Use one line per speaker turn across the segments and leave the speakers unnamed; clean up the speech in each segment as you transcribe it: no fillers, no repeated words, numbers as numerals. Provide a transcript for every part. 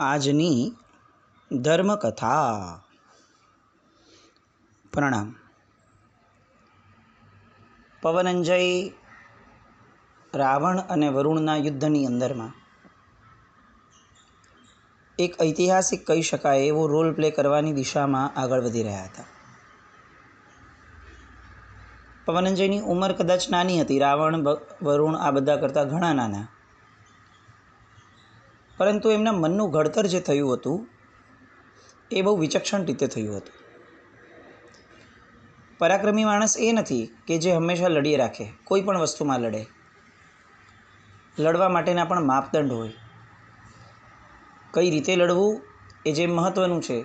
આજની ધર્મકથા. પ્રણામ. પવનંજય રાવણ અને વરુણના યુદ્ધની અંદરમાં એક ઐતિહાસિક કહી શકાય એવો રોલ પ્લે કરવાની દિશામાં આગળ વધી રહ્યા હતા. પવનંજયની ઉંમર કદાચ નાની હતી, રાવણ વરુણ આ બધા કરતાં ઘણા નાના, પરંતુ એમના મનનું ઘડતર જે થયું હતું એ બહુ વિચક્ષણ રીતે થયું હતું. પરાક્રમી માણસ એ નથી કે જે હંમેશા લડી રાખે, કોઈ પણ વસ્તુમાં લડે. લડવા માટેના પણ માપદંડ હોય. કઈ રીતે લડવું એ જે મહત્ત્વનું છે,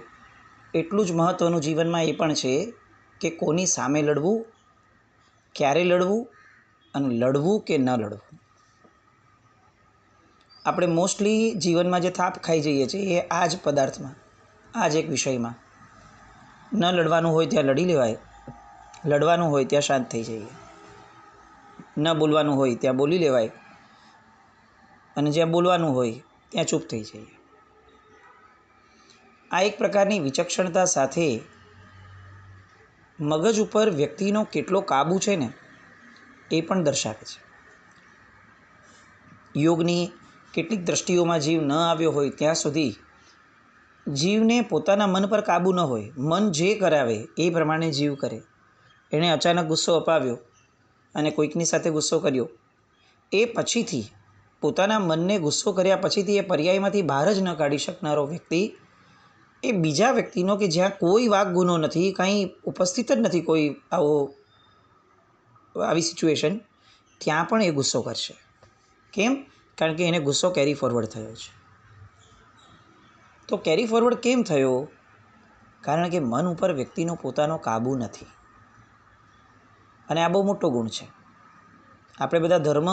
એટલું જ મહત્ત્વનું જીવનમાં એ પણ છે કે કોની સામે લડવું, ક્યારે લડવું અને લડવું કે ન લડવું. આપણે મોસ્ટલી જીવનમાં જે થાપ ખાઈ જઈએ છીએ એ આ જ પદાર્થમાં, આ જ એક વિષયમાં. ન લડવાનું હોય ત્યાં લડી લેવાય, લડવાનું હોય ત્યાં શાંત થઈ જઈએ. ન બોલવાનું હોય ત્યાં બોલી લેવાય, અને જ્યાં બોલવાનું હોય ત્યાં ચૂપ થઈ જઈએ. આ એક પ્રકારની વિચક્ષણતા સાથે મગજ ઉપર વ્યક્તિનો કેટલો કાબૂ છે ને એ પણ દર્શાવે છે. યોગની કેટલીક દ્રષ્ટિઓમાં જીવ ન આવ્યો હોય ત્યાં સુધી જીવને પોતાના મન પર કાબૂ ન હોય. મન જે કરાવે એ પ્રમાણે જીવ કરે. એણે અચાનક ગુસ્સો અપાવ્યો અને કોઈકની સાથે ગુસ્સો કર્યો, એ પછીથી પોતાના મનને ગુસ્સો કર્યા પછીથી એ પર્યાયમાંથી બહાર જ ન કાઢી શકનારો વ્યક્તિ એ બીજા વ્યક્તિનો કે જ્યાં કોઈ વાક ગુનો નથી, કંઈ ઉપસ્થિત જ નથી, કોઈ આવી સિચ્યુએશન, ત્યાં પણ એ ગુસ્સો કરશે. કેમ? કારણ કે એને ગુસ્સો કેરી ફોરવર્ડ થયો છે. તો કેરી ફોરવર્ડ કેમ થયો? કારણ કે મન ઉપર વ્યક્તિનો પોતાનો કાબૂ નથી. અને આ બહુ મોટો ગુણ છે. આપણે બધા ધર્મ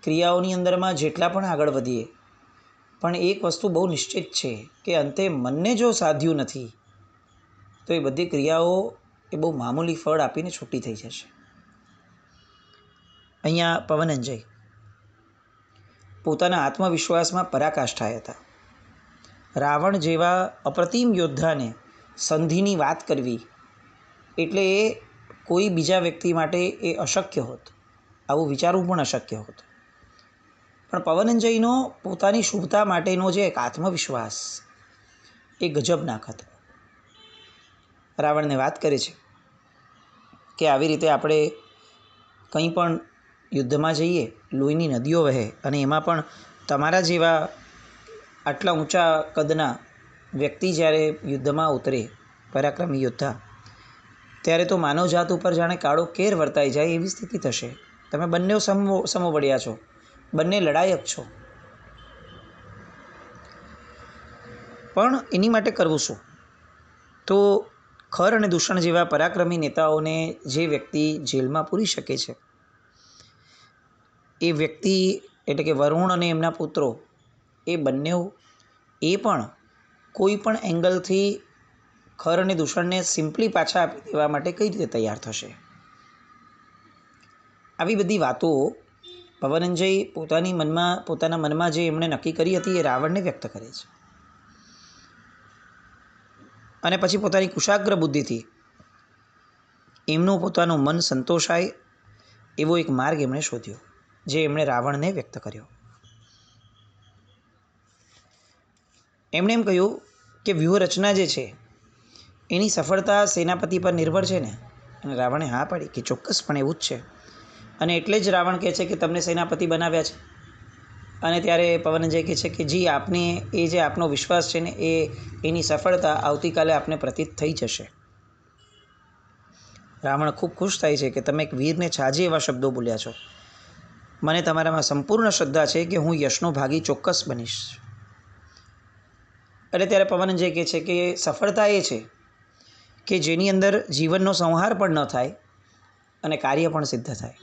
ક્રિયાઓની અંદરમાં જેટલા પણ આગળ વધીએ, પણ એક વસ્તુ બહુ નિશ્ચિત છે કે અંતે મનને જો સાધ્યું નથી તો એ બધી ક્રિયાઓ એ બહુ મામૂલી ફળ આપીને છૂટી થઈ જશે. અહીંયા પવનંજય પોતાના આત્મવિશ્વાસમાં પરાકાષ્ઠાએ હતા. રાવણ જેવા અપ્રતિમ યોદ્ધાને સંધિની વાત કરવી એટલે એ કોઈ બીજા વ્યક્તિ માટે એ અશક્ય હોત, આવું વિચારવું પણ અશક્ય હોત. પણ પવનંજયનો પોતાની શુભતા માટેનો જે એક આત્મવિશ્વાસ એ ગજબનાક હતો. રાવણને વાત કરે છે કે આવી રીતે આપણે કંઈ પણ યુદ્ધમાં જઈએ, લોહીની નદીઓ વહે, અને એમાં પણ તમારા જેવા આટલા ઊંચા કદના વ્યક્તિ જ્યારે યુદ્ધમાં ઉતરે, પરાક્રમી યોદ્ધા, ત્યારે તો માનવજાત ઉપર જાણે કાળો કેર વર્તાઈ જાય એવી સ્થિતિ થશે. તમે બંને સમોવડ્યા છો, બંને લડાયક છો, પણ એની માટે કરવું શું? તો ખર અને દૂષણ જેવા પરાક્રમી નેતાઓને જે વ્યક્તિ જેલમાં પૂરી શકે છે, એ વ્યક્તિ એટલે કે વરુણ અને એમના પુત્રો, એ બંને એ પણ કોઈ પણ એંગલથી ખર અને દૂષણને સિમ્પલી પાછા આપી દેવા માટે કઈ રીતે તૈયાર થશે? આવી બધી વાતો પવનંજય પોતાના મનમાં જે એમણે નક્કી કરી હતી એ રાવણને વ્યક્ત કરે છે. અને પછી પોતાની કુશાગ્ર બુદ્ધિથી એમનું પોતાનું મન સંતોષાય એવો એક માર્ગ એમણે શોધ્યો, જે એમણે રાવણને વ્યક્ત કર્યો. એમણે એમ કહ્યું કે વ્યૂહરચના જે છે એની સફળતા સેનાપતિ પર નિર્ભર છે ને? અને રાવણે હા પાડી કે ચોક્કસપણે એવું જ છે. અને એટલે જ રાવણ કહે છે કે તમને સેનાપતિ બનાવ્યા છે. અને ત્યારે પવનંજય કહે છે કે જી, આપને એ જે આપનો વિશ્વાસ છે ને એની સફળતા આવતીકાલે આપને પ્રતીત થઈ જશે. રાવણ ખૂબ ખુશ થાય છે કે તમે એક વીરને છાજે એવા શબ્દો બોલ્યા છો. મને તમારામાં સંપૂર્ણ શ્રદ્ધા છે કે હું યશનો ભાગી ચોક્કસ બનીશ. એટલે ત્યારે પવનંજય કહે છે કે સફળતા એ છે કે જેની અંદર જીવનનો સંહાર પણ ન થાય અને કાર્ય પણ સિદ્ધ થાય.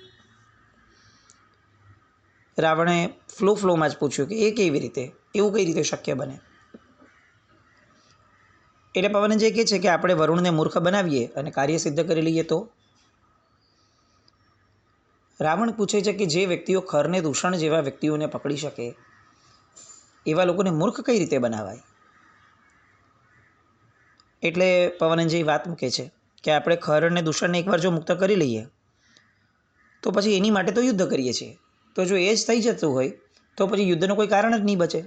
રાવણે ફ્લોમાં જ પૂછ્યું કે એ કેવી રીતે, એવું કઈ રીતે શક્ય બને? એટલે પવનંજય કહે છે કે આપણે વરુણને મૂર્ખ બનાવીએ અને કાર્ય સિદ્ધ કરી લઈએ તો? રાવણ પૂછે છે કે જે વ્યક્તિઓ ખરને દૂષણ જેવા વ્યક્તિઓને પકડી શકે એવા લોકોને મૂર્ખ કઈ રીતે બનાવાય? એટલે પવનંજય વાત મૂકે છે કે આપણે ખર અને દૂષણને એકવાર જો મુક્ત કરી લઈએ તો પછી એની માટે તો યુદ્ધ કરીએ છીએ. તો જો એ જ થઈ જતું હોય તો પછી યુદ્ધનું કોઈ કારણ જ નહીં બચે.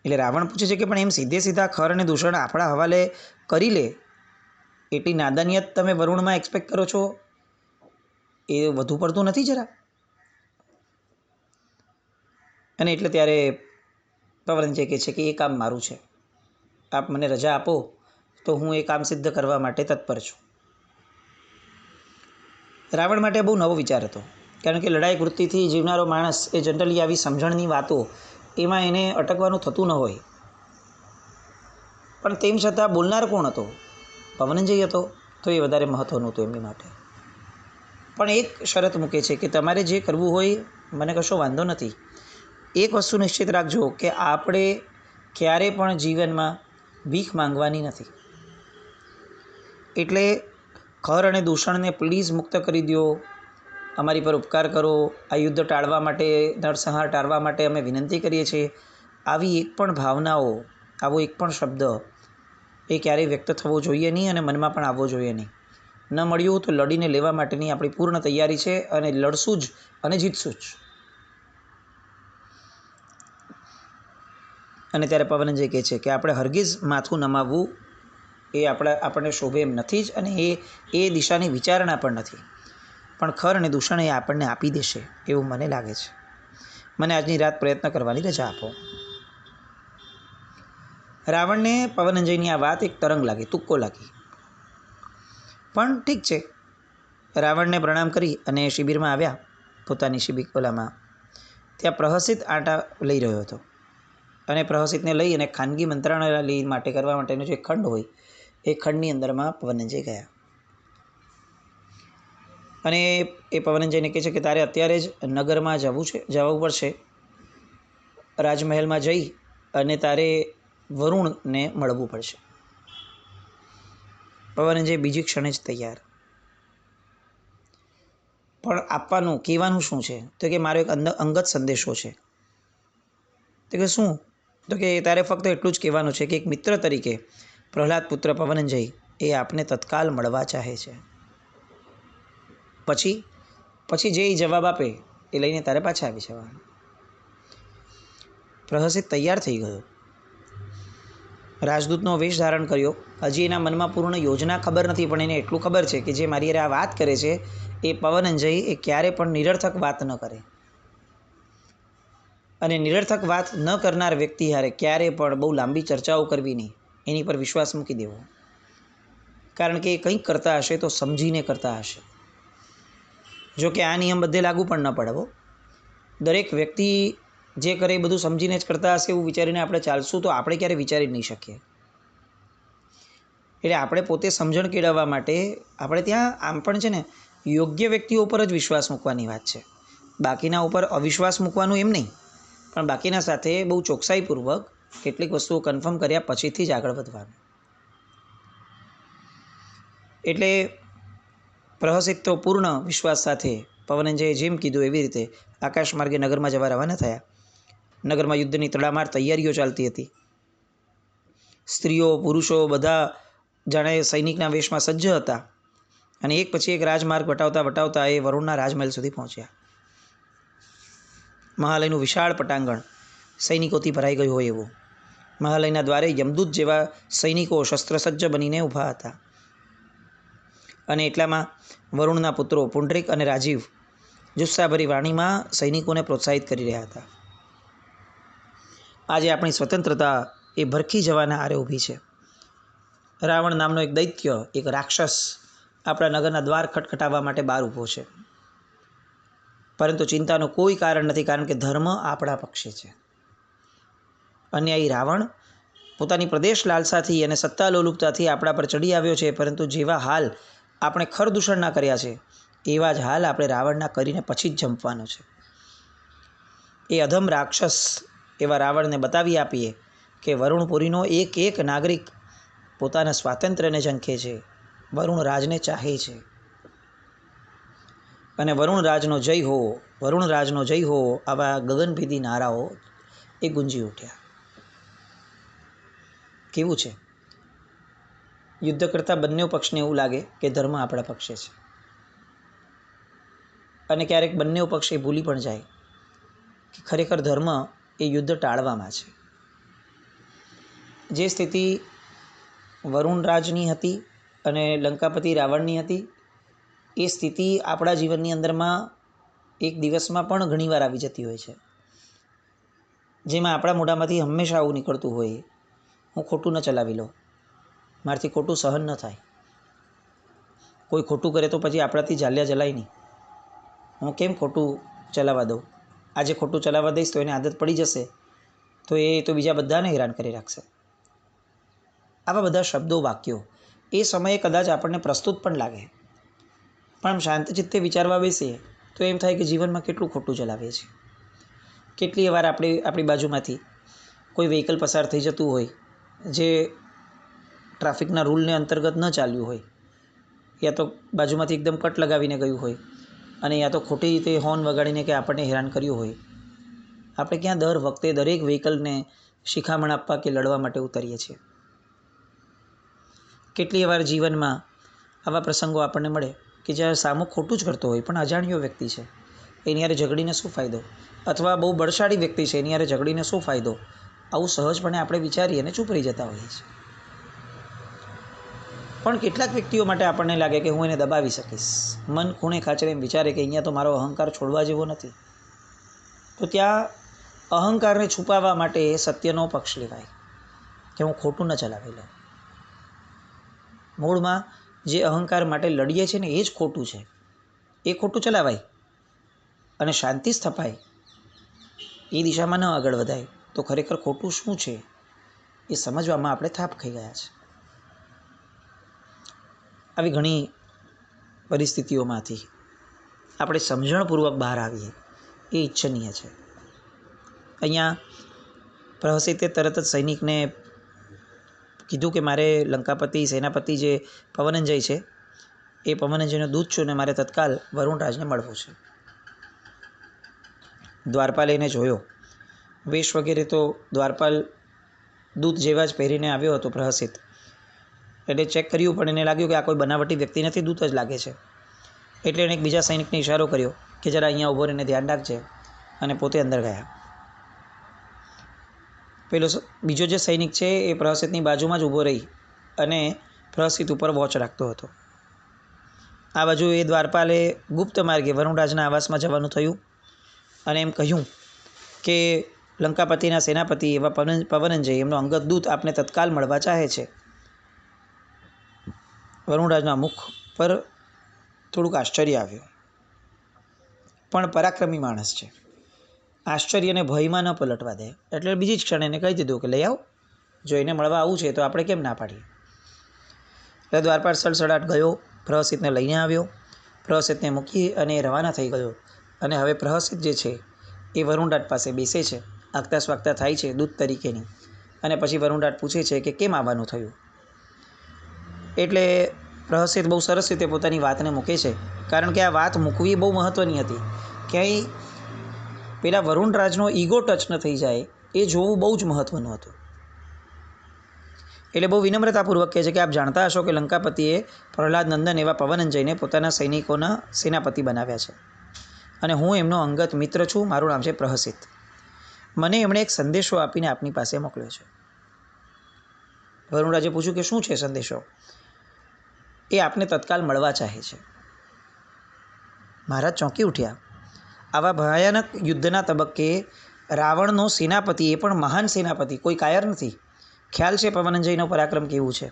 એટલે રાવણ પૂછે છે કે પણ એમ સીધે સીધા ખર અને દૂષણ આપણા હવાલે કરી લે એટલી નાદાનિયત તમે વરુણમાં એક્સપેક્ટ કરો છો, એ વધુ પડતું નથી જરા? અને એટલે ત્યારે પવનંજય કહે છે કે એ કામ મારું છે, આપ મને રજા આપો તો હું એ કામ સિદ્ધ કરવા માટે તત્પર છું. રાવણ માટે બહુ નવો વિચાર હતો, કારણ કે લડાઈ વૃત્તિથી જીવનારો માણસ એ જનરલી આવી સમજણની વાતો એમાં એને અટકવાનું થતું ન હોય. પણ તેમ છતાં બોલનાર કોણ હતો? પવનંજય હતો. તો એ વધારે મહત્ત્વનું હતું એમની માટે. પણ એક શરત મૂકે છે કે તમારે જે કરવું હોય મને કશો વાંધો નથી, એક વસ્તુ નિશ્ચિત રાખજો કે આપણે ક્યારે પણ જીવનમાં ભીખ માંગવાની નથી. એટલે ખર અને દૂષણને પ્લીઝ મુક્ત કરી દો, અમારી પર ઉપકાર કરો, આ યુદ્ધ ટાળવા માટે, નરસંહાર ટાળવા માટે અમે વિનંતી કરીએ છીએ. આવી એક પણ ભાવનાઓ, આવો એક પણ શબ્દ એ ક્યારેય વ્યક્ત થવો જોઈએ નહીં અને મનમાં પણ આવવો જોઈએ નહીં. ન મળ્યું તો લડીને લેવા માટેની આપણી પૂર્ણ તૈયારી છે અને લડશું જ અને જીતશું જ. અને ત્યારે પવનંજય કહે છે કે આપણે હરગીઝ માથું નમાવવું એ આપણને શોભે એમ નથી જ, અને એ દિશાની વિચારણા પણ નથી. પણ ખર અને દૂષણ એ આપણને આપી દેશે એવું મને લાગે છે. મને આજની રાત પ્રયત્ન કરવાની રજા આપો. રાવણને પવનંજયની આ વાત એક તરંગ લાગી, તુક્કો લાગી. પણ ઠીક છે, રાવણને પ્રણામ કરી અને શિબિરમાં આવ્યા. પોતાની શિબિકોલામાં ત્યાં પ્રહસિત આટા લઈ રહ્યો હતો અને પ્રહસિતને લઈ અને ખાનગી મંત્રણાલય માટે કરવા માટેનો જે ખંડ હોય એ ખંડની અંદરમાં પવનંજય ગયા. અને એ પવનંજયને કહે છે કે તારે અત્યારે જ નગરમાં જવું પડશે. રાજમહેલમાં જઈ અને તારે વરુણને મળવું પડશે. પવનંજય બીજી ક્ષણે જ તૈયાર. પણ આપવાનું, કહેવાનું શું છે? તો કે મારો એક અંગત સંદેશો છે. તો કે શું? તો કે તારે ફક્ત એટલું જ કહેવાનું છે કે એક મિત્ર તરીકે પ્રહલાદ પુત્ર પવનંજય એ આપને તત્કાલ મળવા ચાહે છે. પછી જે જવાબ આપે એ લઈને તારે પાછા આવી જવાનું. પ્રહસિત તૈયાર થઈ ગયો, રાજદૂતનો વેશ ધારણ કર્યો. હજી એના મનમાં પૂર્ણ યોજના ખબર નથી, પણ એને એટલું ખબર છે કે જે મારી આ વાત કરે છે એ પવનંજય એ ક્યારે પણ નિરર્થક વાત ન કરે. અને નિરર્થક વાત ન કરનાર વ્યક્તિ હારે ક્યારે પણ બહુ લાંબી ચર્ચાઓ કરવી નહીં, એની પર વિશ્વાસ મૂકી દેવો. કારણ કે એ કંઈક કરતા હશે તો સમજીને કરતા હશે. જો કે આ નિયમ બધે લાગુ પણ ન પડવો. દરેક વ્યક્તિ જે કરે એ બધું સમજીને જ કરતા હશે એવું વિચારીને આપણે ચાલશું તો આપણે ક્યારે વિચારી નહીં શકીએ. એટલે આપણે પોતે સમજણ કેળવવા માટે આપણે ત્યાં આમ પણ છે ને યોગ્ય વ્યક્તિઓ ઉપર જ વિશ્વાસ મૂકવાની વાત છે. બાકીના ઉપર અવિશ્વાસ મૂકવાનું એમ નહીં, પણ બાકીના સાથે બહુ ચોકસાઈપૂર્વક કેટલીક વસ્તુઓ કન્ફર્મ કર્યા પછીથી જ આગળ વધવાનું. એટલે પ્રહસિત તો પૂર્ણ વિશ્વાસ સાથે પવનંજયે જેમ કીધું એવી રીતે આકાશ માર્ગે નગરમાં જવા રવાના થયા. નગરમાં યુદ્ધની તડામાર તૈયારીઓ ચાલતી હતી. સ્ત્રીઓ, પુરુષો બધા જાણે સૈનિકના વેશમાં સજ્જ હતા અને એક પછી એક રાજમાર્ગ વટાવતા એ વરુણના રાજમહેલ સુધી પહોંચ્યા. મહાલયનું વિશાળ પટાંગણ સૈનિકોથી ભરાઈ ગયું હોય એવું. મહાલયના દ્વારે યમદૂત જેવા સૈનિકો શસ્ત્રસજ્જ બનીને ઊભા હતા. અને એટલામાં વરુણના પુત્રો પુંડરીક અને રાજીવ જુસ્સાભરી વાણીમાં સૈનિકોને પ્રોત્સાહિત કરી રહ્યા હતા. આજે આપણી સ્વતંત્રતા એ ભરખી જવાના આરે ઊભી છે. રાવણ નામનો એક દૈત્ય, એક રાક્ષસ આપણા નગરના દ્વાર ખટખટાવવા માટે બહાર ઊભો છે. પરંતુ ચિંતાનું કોઈ કારણ નથી, કારણ કે ધર્મ આપણા પક્ષે છે. અન્યાયી રાવણ પોતાની પ્રદેશ લાલસાથી અને સત્તા લોલુપતાથી આપણા પર ચડી આવ્યો છે, પરંતુ જેવા હાલ આપણે ખર દૂષણના કર્યા છે એવા જ હાલ આપણે રાવણના કરીને પછી જ જંપવાનો છે. એ અધમ રાક્ષસ એવા રાવણને બતાવી આપીએ કે વરુણપુરીનો એક એક નાગરિક પોતાના સ્વાતંત્ર્યને ઝંખે છે, વરુણ રાજને ચાહે છે. અને વરુણ રાજનો જય હો, વરુણ રાજનો જય હો, આવા ગગનભેદી નારાઓ એ ગુંજી ઉઠ્યા. કેવું છે? યુદ્ધ કરતાં બંને પક્ષને એવું લાગે કે ધર્મ આપણા પક્ષે છે, અને ક્યારેક બંને પક્ષ એ ભૂલી પણ જાય કે ખરેખર ધર્મ એ યુદ્ધ ટાળવામાં છે. જે સ્થિતિ વરુણ રાજની હતી અને લંકાપતિ રાવણની હતી, એ સ્થિતિ આપણા જીવનની અંદરમાં એક દિવસમાં પણ ઘણીવાર આવી જતી હોય છે, જેમાં આપણા મોઢામાંથી હંમેશા આવું નીકળતું હોય, હું ખોટું ન ચલાવી લઉં, મારાથી ખોટું સહન ન થાય. કોઈ ખોટું કરે તો પછી આપણાથી ચાલ્યા જલાય નહીં, હું કેમ ખોટું ચલાવવા દઉં? આજે ખોટું ચલાવવા દઈશ તો એને આદત પડી જશે, તો એ તો બીજા બધાને હેરાન કરી રાખશે. આવા બધા શબ્દો, વાક્યો એ સમયે કદાચ આપણને પ્રસ્તુત પણ લાગે, પણ આમ શાંત ચિત્તે વિચારવા બેસીએ તો એમ થાય કે જીવનમાં કેટલું ખોટું ચલાવીએ છીએ. કેટલી વાર આપણી બાજુમાંથી કોઈ વ્હીકલ પસાર થઈ જતું હોય જે ટ્રાફિકના રૂલને અંતર્ગત ન ચાલ્યું હોય, યા તો બાજુમાંથી એકદમ કટ લગાવીને ગયું હોય, અને યા તો ખોટી રીતે હોર્ન વગાડીને કે આપણને હેરાન કર્યું હોય, આપણે ક્યાં દર વખતે દરેક વ્હીકલને શિખામણ આપવા કે લડવા માટે ઉતરીએ છીએ. કેટલી વાર જીવનમાં આવા પ્રસંગો આપણને મળે કે જ્યાં સામું ખોટું જ કરતો હોય પણ અજાણ્યો વ્યક્તિ છે, એની યારે ઝઘડીને શું ફાયદો? અથવા બહુ બળશાળી વ્યક્તિ છે, એની યારે ઝઘડીને શું ફાયદો? આવું સહજપણે આપણે વિચારીએ અને ચૂપ રહી જતા હોઈએ છીએ. પણ કેટલાક વ્યક્તિઓ માટે આપણને લાગે કે હું એને દબાવી શકીશ. મન ખૂણે ખાચરે એમ વિચારે કે અહીંયા તો મારો અહંકાર છોડવા જેવો નથી, તો ત્યાં અહંકારને છુપાવવા માટે સત્યનો પક્ષ લેવાય કે હું ખોટું ન ચલાવી લઉં. મૂળમાં જે અહંકાર માટે લડીએ છીએ ને એ જ ખોટું છે, એ ખોટું ચલાવાય અને શાંતિ સ્થપાય, એ દિશામાં ન આગળ વધાય, તો ખરેખર ખોટું શું છે એ સમજવામાં આપણે થાપ ખાઈ ગયા છે. આવી ઘણી પરિસ્થિતિઓમાંથી આપણે સમજણપૂર્વક બહાર આવીએ એ ઈચ્છનીય છે. અહીંયા પ્રહસિતે તરત જ સૈનિકને કીધું કે મારે લંકાપતિ સેનાપતિ જે પવનંજય છે એ પવનંજયનો દૂત છું, અને મારે તત્કાલ વરુણરાજને મળવું છે. દ્વારપાલ એને જોયો, વેશ વગેરે તો દ્વારપાલ દૂત જેવા જ પહેરીને આવ્યો હતો પ્રહસિત, એટલે ચેક કર્યું પણ એને લાગ્યું કે આ કોઈ બનાવટી વ્યક્તિ નથી, દૂત જ લાગે છે. એટલે એણે એક બીજા સૈનિકને ઇશારો કર્યો કે જરા અહીંયા ઊભો રહીને ધ્યાન રાખજે, અને પોતે અંદર ગયા. પેલો બીજો જે સૈનિક છે એ પ્રહસિતની બાજુમાં જ ઊભો રહી અને પ્રહસિત ઉપર વોચ રાખતો હતો. આ બાજુ એ દ્વારપાલે ગુપ્ત માર્ગે વરુણરાજના આવાસમાં જવાનું થયું અને એમ કહ્યું કે લંકાપતિના સેનાપતિ એવા પવનંજય, એમનો અંગત દૂત આપને તત્કાલ મળવા ચાહે છે. વરુણરાજના મુખ પર થોડુંક આશ્ચર્ય આવ્યું, પણ પરાક્રમી માણસ છે, આશ્ચર્યને ભયમાં ન પલટવા દે, એટલે બીજી જ ક્ષણે એને કહી દીધું કે લઈ આવો, જો એને મળવા આવું છે તો આપણે કેમ ના પાડીએ. એટલે દ્વારપાલ સડસડાટ ગયો, પ્રહસિતને લઈને આવ્યો, પ્રહસિતને મૂકી અને એ રવાના થઈ ગયો. અને હવે પ્રહસિત જે છે એ વરુણરાજ પાસે બેસે છે, આગતા સ્વાગતા થાય છે દૂત તરીકેની, અને પછી વરુણરાજ પૂછે છે કે કેમ આવવાનું થયું. એટલે પ્રહસિત બહુ સરસ રીતે પોતાની વાતને મૂકે છે, કારણ કે આ વાત મૂકવી બહુ મહત્ત્વની હતી. ક્યાંય પેલા વરુણરાજનો ઈગો ટચ ન થઈ જાય એ જોવું બહુ જ મહત્ત્વનું હતું. એટલે બહુ વિનમ્રતાપૂર્વક કહે છે કે આપ જાણતા હશો કે લંકાપતિએ પ્રહલાદ નંદન એવા પવનંજયને પોતાના સૈનિકોના સેનાપતિ બનાવ્યા છે, અને હું એમનો અંગત મિત્ર છું, મારું નામ છે પ્રહસિત. મને એમણે એક સંદેશો આપીને આપની પાસે મોકલ્યો છે. વરુણરાજે પૂછ્યું કે શું છે સંદેશો? એ આપને તત્કાલ મળવા ચાહે છે. મહારાજ ચોંકી ઉઠ્યા. આવા ભયાનક યુદ્ધના તબક્કે રાવણનો સેનાપતિ, એ પણ મહાન સેનાપતિ, કોઈ કાયર નથી, ખ્યાલ છે પવનંજયનો પરાક્રમ કેવું છે,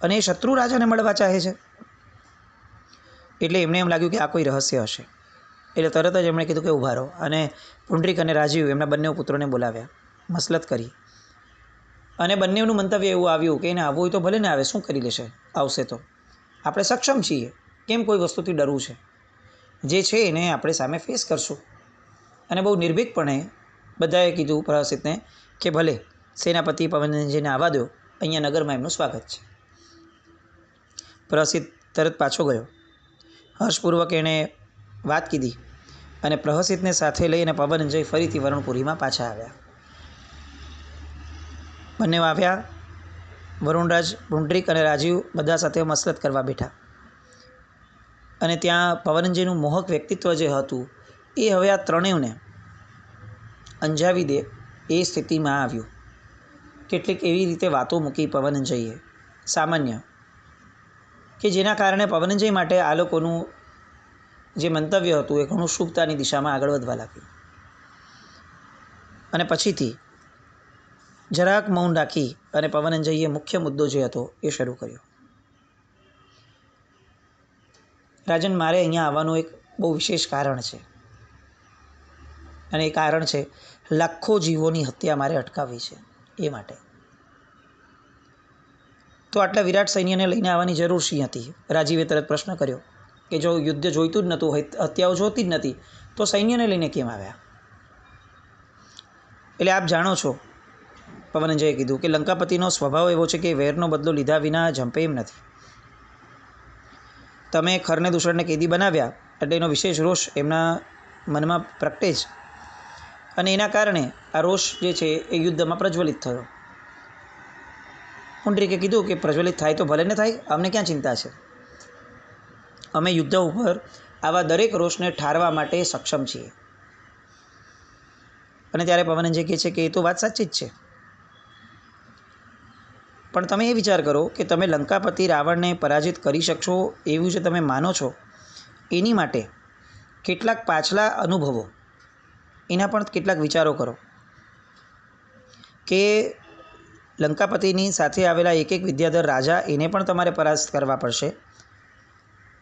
અને એ શત્રુ રાજાને મળવા ચાહે છે. એટલે એમને એમ લાગ્યું કે આ કોઈ રહસ્ય હશે. એટલે તરત જ એમણે કીધું કે ઊભા રહો, અને પુંડરીક અને રાજીવ એમના બંને પુત્રોને બોલાવ્યા, મસલત કરી, અને બંનેનું મંતવ્ય એવું આવ્યું કે એને આવવું હોય તો ભલે ને આવે, શું કરી લેશે, આવશે તો આપણે સક્ષમ છીએ, કેમ કોઈ વસ્તુથી ડરવું છે, જે છે એને આપણે સામે ફેસ કરશું. અને બહુ નિર્ભીકપણે બધાએ કીધું પ્રહસિતને કે ભલે સેનાપતિ પવનંજયને આવવા દો, અહીંયા નગરમાં એમનું સ્વાગત છે. પ્રહસિત તરત પાછો ગયો, હર્ષપૂર્વક એણે વાત કીધી, અને પ્રહસિતને સાથે લઈ અને પવનંજય ફરીથી વરુણપુરીમાં પાછા આવ્યા. બંને આવ્યા વરુણરાજ, પુંડરીક અને રાજીવ બધા સાથે મસલત કરવા બેઠા. અને ત્યાં પવનંજયનું મોહક વ્યક્તિત્વ જે હતું એ હવે આ ત્રણેયને અંજાવી દે એ સ્થિતિમાં આવ્યું. કેટલીક એવી રીતે વાતો મૂકી પવનંજયે સામાન્ય, કે જેના કારણે પવનંજય માટે આ લોકોનું જે મંતવ્ય હતું એ ઘણું શુભતાની દિશામાં આગળ વધવા લાગ્યું. અને પછીથી જરાક મૌન રાખી અને પવનંજયે મુખ્ય મુદ્દો જે હતો એ શરૂ કર્યો. રાજન, મારે અહીંયા આવવાનું એક બહુ વિશેષ કારણ છે, અને એ કારણ છે લાખો જીવોની હત્યા મારે અટકાવવી છે. એ માટે તો આટલા વિરાટ સૈન્યને લઈને આવવાની જરૂર શી હતી? રાજીવે તરત પ્રશ્ન કર્યો કે જો યુદ્ધ જોઈતું જ નહોતું, હત્યાઓ જોતી જ નથી, તો સૈન્યને લઈને કેમ આવ્યા? એટલે આપ જાણો છો, પવનંજયે કીધું, કે લંકાપતિનો સ્વભાવ એવો છે કે વેરનો બદલો લીધા વિના જંપે એમ નથી. તમે ખરને દૂષણને કેદી બનાવ્યા એટલે એનો વિશેષ રોષ એમના મનમાં પ્રગટે જ, અને એના કારણે આ રોષ જે છે એ યુદ્ધમાં પ્રજ્વલિત થયો. પુંડરીકે કીધું કે પ્રજ્વલિત થાય તો ભલે ને થાય, અમને ક્યાં ચિંતા છે. અમે યુદ્ધ ઉપર આવા દરેક રોષને ઠારવા માટે સક્ષમ છીએ. અને ત્યારે પવનંજય કહે છે કે એ તો વાત સાચી જ છે, પણ તમે એ વિચાર કરો કે તમે લંકાપતિ રાવણને પરાજિત કરી શકશો એવું જે તમે માનો છો, એની માટે કેટલાક પાછલા અનુભવો, એના પણ કેટલાક વિચારો કરો. કે લંકાપતિની સાથે આવેલા એક વિદ્યાધર રાજા, એને પણ તમારે પરાસ્ત કરવા પડશે,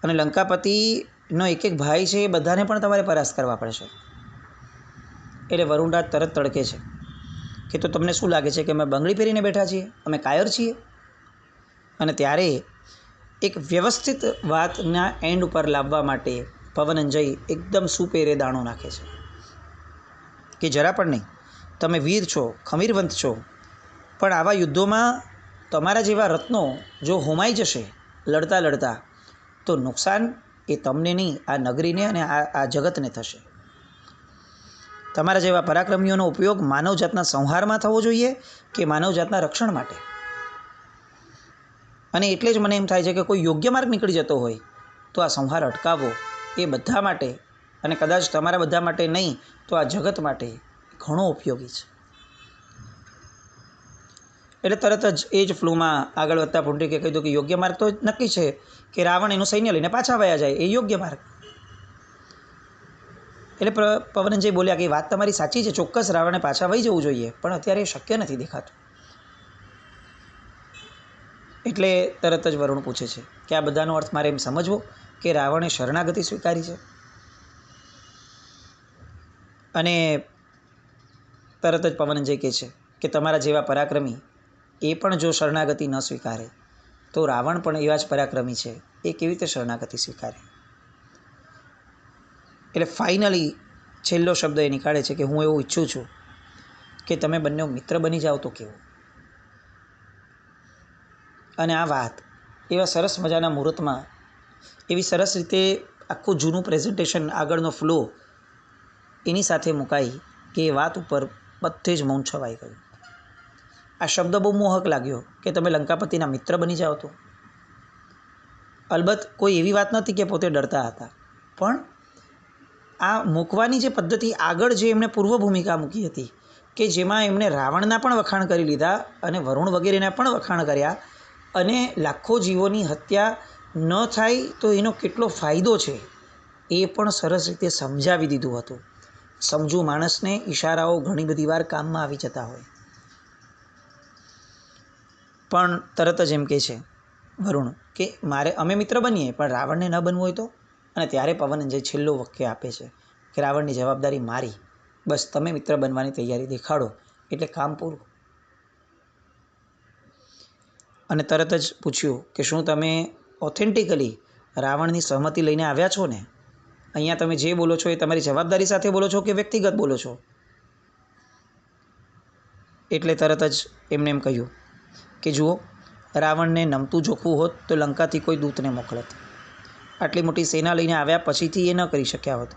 અને લંકાપતિનો એક ભાઈ છે એ બધાને પણ તમારે પરાસ્ત કરવા પડશે. એટલે વરુણરાજ તરત તડકે છે કે તો તમને શું લાગે છે કે અમે બંગડી પહેરીને બેઠા છીએ, અમે કાયર છીએ? અને ત્યારે એક વ્યવસ્થિત વાતના એન્ડ ઉપર લાવવા માટે પવનંજય એકદમ સુપેરે દાણો નાખે છે કે જરા પણ નહીં, તમે વીર છો, ખમીરવંત છો, પણ આવા યુદ્ધોમાં તમારા જેવા રત્નો જો હોમાઈ જશે લડતા લડતા, તો નુકસાન એ તમને નહીં, આ નગરીને અને આ જગતને થશે. તમારા જેવા પરાક્રમીઓનો ઉપયોગ માનવજાતના સંહારમાં થવો જોઈએ કે માનવજાતના રક્ષણ માટે? અને એટલે જ મને એમ થાય છે કે કોઈ યોગ્ય માર્ગ નીકળી જતો હોય તો આ સંહાર અટકાવવો એ બધા માટે, અને કદાચ તમારા બધા માટે નહીં તો આ જગત માટે ઘણો ઉપયોગી છે. એટલે તરત જ એ જ ફ્લોમાં આગળ વધતા પુંડરીકે કહ્યું કે યોગ્ય માર્ગ તો નક્કી છે કે રાવણ એનું સૈન્ય લઈને પાછા વયા જાય, એ યોગ્ય માર્ગ. એટલે પવનંજય બોલ્યા કે વાત તમારી સાચી છે, ચોક્કસ રાવણે પાછા વહી જવું જોઈએ, પણ અત્યારે એ શક્ય નથી દેખાતું. એટલે તરત જ વરુણ પૂછે છે કે આ બધાનો અર્થ મારે એમ સમજવો કે રાવણે શરણાગતિ સ્વીકારી છે? અને તરત જ પવનંજય કહે છે કે તમારા જેવા પરાક્રમી એ પણ જો શરણાગતિ ન સ્વીકારે તો રાવણ પણ એવા જ પરાક્રમી છે, એ કેવી રીતે શરણાગતિ સ્વીકારે? એટલે ફાઇનલી છેલ્લો શબ્દ એ નીકાળે છે કે હું એવું ઈચ્છું છું કે તમે બંને મિત્ર બની જાઓ તો કેવું? અને આ વાત એવા સરસ મજાના મુહૂર્તમાં એવી સરસ રીતે આખું જૂનું પ્રેઝન્ટેશન, આગળનો ફ્લો એની સાથે મુકાઈ કે એ વાત ઉપર બધે જ મૌન છવાઈ ગયું. આ શબ્દ બહુ મોહક લાગ્યો કે તમે લંકાપતિના મિત્ર બની જાઓ તો. અલબત્ત કોઈ એવી વાત નથી કે પોતે ડરતા હતા, પણ આ મૂકવાની જે પદ્ધતિ, આગળ જે એમણે પૂર્વ ભૂમિકા મૂકી હતી કે જેમાં એમણે રાવણના પણ વખાણ કરી લીધા અને વરુણ વગેરેના પણ વખાણ કર્યા, અને લાખો જીવોની હત્યા ન થાય તો એનો કેટલો ફાયદો છે એ પણ સરસ રીતે સમજાવી દીધું હતું. સમજુ માણસને ઈશારાઓ ઘણી બધી વાર કામમાં આવી જતા હોય. પણ તરત જ એમ કહે છે વરુણ કે અમે મિત્ર બનીએ, પણ રાવણને ન બનવું હોય તો? અને ત્યારે પવનંજય છેલ્લો વાક્ય આપે છે કે રાવણની જવાબદારી મારી, બસ તમે મિત્ર બનવાની તૈયારી દેખાડો એટલે કામ પૂરું. અને તરત જ પૂછ્યું કે શું તમે ઓથેન્ટિકલી રાવણની સહમતિ લઈને આવ્યા છો ને? અહીંયા તમે જે બોલો છો એ તમારી જવાબદારી સાથે બોલો છો કે વ્યક્તિગત બોલો છો? એટલે તરત જ એમને એમ કહ્યું કે જુઓ, રાવણને નમતું જોખવું હોત તો લંકાથી કોઈ દૂતને મોકલત. આટલી મોટી સેના લઈને આવ્યા પછીથી એ ન કરી શક્યા હોત,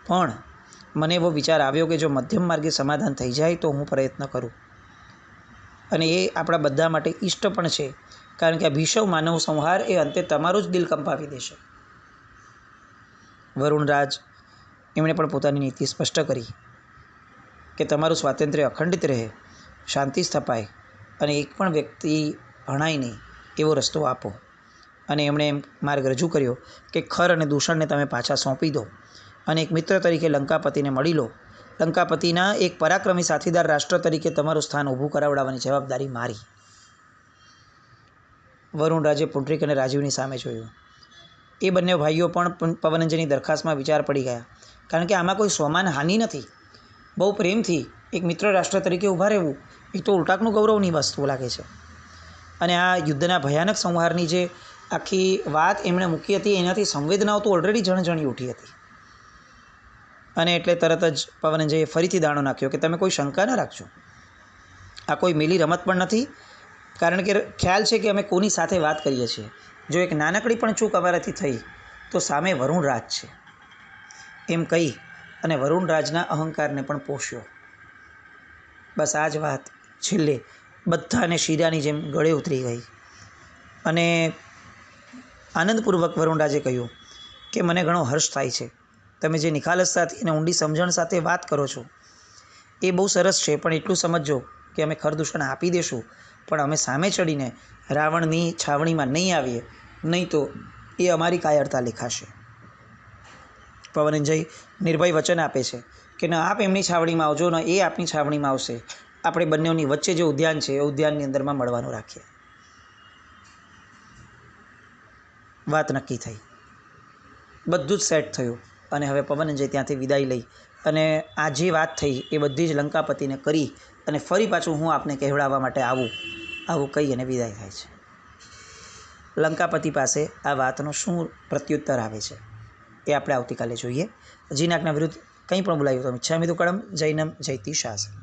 પણ મને એવો વિચાર આવ્યો કે જો મધ્યમ માર્ગે સમાધાન થઈ જાય તો હું પ્રયત્ન કરું. અને એ આપણા બધા માટે ઇષ્ટ પણ છે, કારણ કે આ ભીષણ માનવ સંહાર એ અંતે તમારું જ દિલ કંપાવી દેશે. વરુણરાજ એમણે પણ પોતાની નીતિ સ્પષ્ટ કરી કે તમારું સ્વાતંત્ર્ય અખંડિત રહે, શાંતિ સ્થપાય અને એક પણ વ્યક્તિ ભણાય નહીં એવો રસ્તો આપો. અને એમણે એમ માર્ગ રજૂ કર્યો કે ખર અને દૂષણને તમે પાછા સોંપી દો અને એક મિત્ર તરીકે લંકાપતિને મળી લો. લંકાપતિના એક પરાક્રમી સાથીદાર રાષ્ટ્ર તરીકે તમારું સ્થાન ઊભું કરાવડાવવાની જવાબદારી મારી. વરુણરાજે પુંડરીક અને રાજીવની સામે જોયું. એ બંને ભાઈઓ પણ પવનંજયની દરખાસ્તમાં વિચાર પડી ગયા, કારણ કે આમાં કોઈ સ્વમાન હાનિ નથી. બહુ પ્રેમથી એક મિત્ર રાષ્ટ્ર તરીકે ઊભા રહેવું એ તો ઉલટાકનું ગૌરવની વસ્તુ લાગે છે. અને આ યુદ્ધના ભયાનક સંહારની જે આખી વાત એમણે મૂકી હતી એનાથી સંવેદનાઓ તો ઓલરેડી જણજણી ઉઠી હતી. અને એટલે તરત જ પવનંજયે ફરીથી દાણો નાખ્યો કે તમે કોઈ શંકા ન રાખજો, આ કોઈ મેલી રમત પણ નથી, કારણ કે ખ્યાલ છે કે અમે કોની સાથે વાત કરીએ છીએ. જો એક નાનકડી પણ ચૂક અમારાથી થઈ તો સામે વરુણરાજ છે. એમ કહી અને વરુણરાજના અહંકારને પણ પોષ્યો. બસ આ જ વાત છેલ્લે બધાને શીરાની જેમ ગળે ઉતરી ગઈ. અને આનંદપૂર્વક વરુણરાજે કહ્યું કે મને ઘણો હર્ષ થાય છે, તમે જે નિખાલસતાથી અને ઊંડી સમજણ સાથે વાત કરો છો એ બહુ સરસ છે, પણ એટલું સમજજો કે અમે ખરદૂષણ આપી દેશું, પણ અમે સામે ચડીને રાવણની છાવણીમાં નહીં આવીએ, નહીં તો એ અમારી કાયરતા લેખાશે. પવનંજય નિર્ભય વચન આપે છે કે ન આપ એમની છાવણીમાં આવજો, ન એ આપની છાવણીમાં આવશે. આપણે બંનેની વચ્ચે જે ઉદ્યાન છે એ ઉદ્યાનની અંદરમાં મળવાનું રાખીએ. વાત નક્કી થઈ, બધું જ સેટ થયું. અને હવે પવનંજય ત્યાંથી વિદાય લઈ અને આ જે વાત થઈ એ બધી જ લંકાપતિને કરી અને ફરી પાછું હું આપને કહેવડાવવા માટે આવું કહી અને વિદાય થાય છે. લંકાપતિ પાસે આ વાતનો શું પ્રત્યુત્તર આવે છે એ આપણે આવતીકાલે જોઈએ. જીનાકના વિરુદ્ધ કંઈ પણ બોલાયું તો મિચ્છામિ દુક્કડમ. જૈનમ જયતિ શાસન.